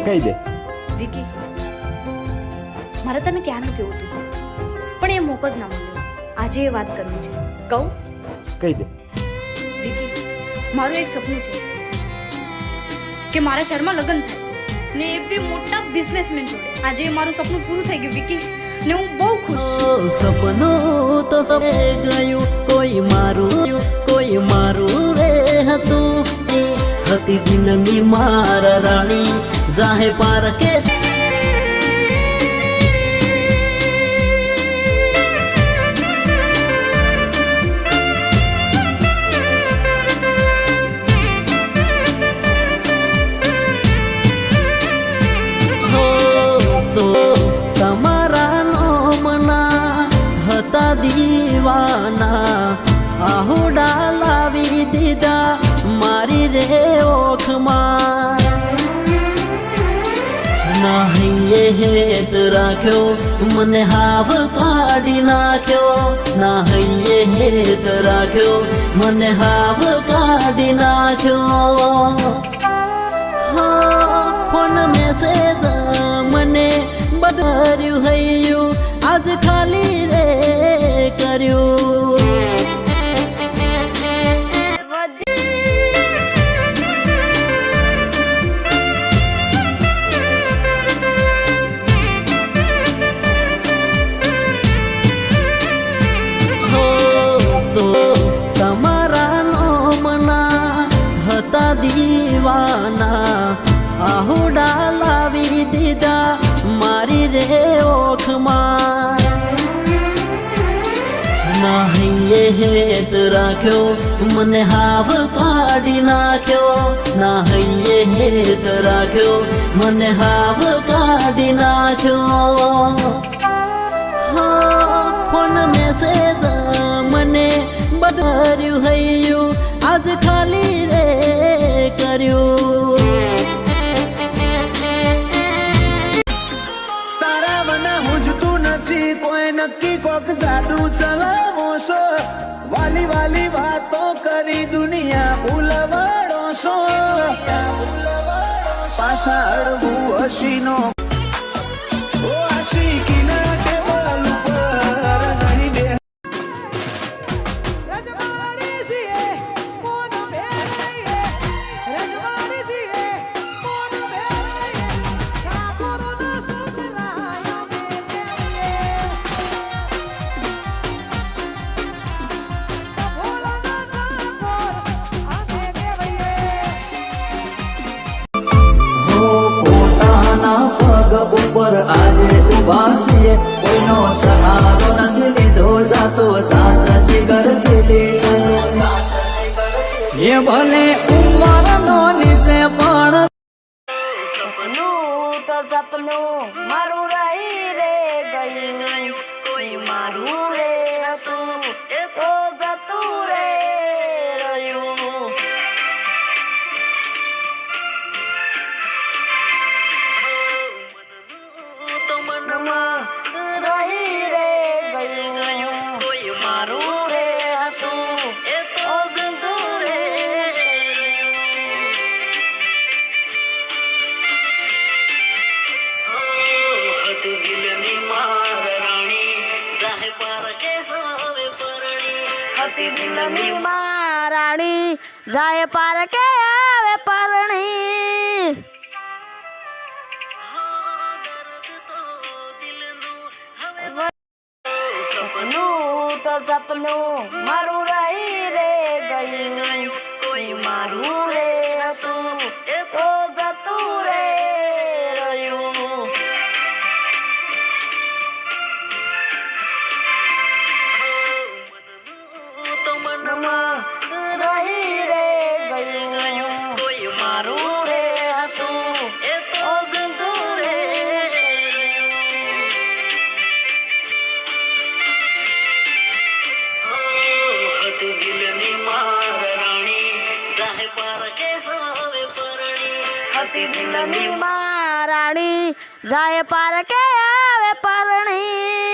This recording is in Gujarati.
કહી દે. વિકી, મારે તને ક્યાંનું કેવું હતું પણ એ મોકો જ ના મળ્યો. આજે એ વાત કરવી છે. કહું? કહી દે. વિકી, મારું એક સપનું છે કે મારા શહેરમાં લગ્ન થાય ને એ બી મોટા બિઝનેસમેન જોડે. આજે મારું સપનું પૂરું થઈ ગયું વિકી, ને હું બહુ ખુશ છું. સપનું તો સપે ગયું, કોઈ મારું રે હતું. એ હતી દિલની મારા રાણી, જાહે પારકે દીવાના આહુડા લાવી દીધા મારી રે ઓખમાં. નાહીએ હેત રાખ્યો મને હાવ કાઢી નાખ્યો. નાહીએ હેત રાખ્યો મને હાવ કાઢી નાખ્યો. ફોન મેસેજ મને બદર્યું હૈયું આજ ખાલી રે કર્યું. હો તો તમારા નોમના હતા દીવાના આહુડા લાવી દીધા મારી રે ઓખમાં. નાહીએ હેત રાખ્યો મને હાવ કાઢી નાખ્યો. નાહીએ હેત રાખ્યો મને હાવ કાઢી નાખ્યો. ફોન મેસેજ મને બદર્યું હૈયું આજ ખાલી રે કર્યું. કોઈ નક્કી કોક જાદુ ચલાવો છો. વાલી વાલી વાતો કરી દુનિયા ભૂલવાડો છો. પાછા અડવું હસીનો આશીકીના ટેબલ ઉપર નહીં બે. ઉપર આજે ઉભા છીએ, કોઈનો સહારો નથી લીધો, જાતો જાત જીગર ખેલી છે. એ ભલે ઉંમર નો નિશે પણ સપનું તો સપનું મારું રહી રે ગયું. કોઈ મારું રે હતું એ તો જતું રે રહ્યું. રહી રે ગયું કોઈ મારું રે હતું એ તો જતું રે. હતી દિલની મારા રાણી, જાહે પારકે હવે પરણી. હતી દિલની રાણી જાય પારકે આવે પરણી. સપનું તો સપનું મારું રહી રે ગયું. કોઈ મારું રે હતું એ તો જતું રે રહ્યું. તો મનમાં રહી રે ગયું. કોઈ મારું રે હતું એ તો જતું રે. હતી દિલની રાણી જાય પારકે આવે પરણી.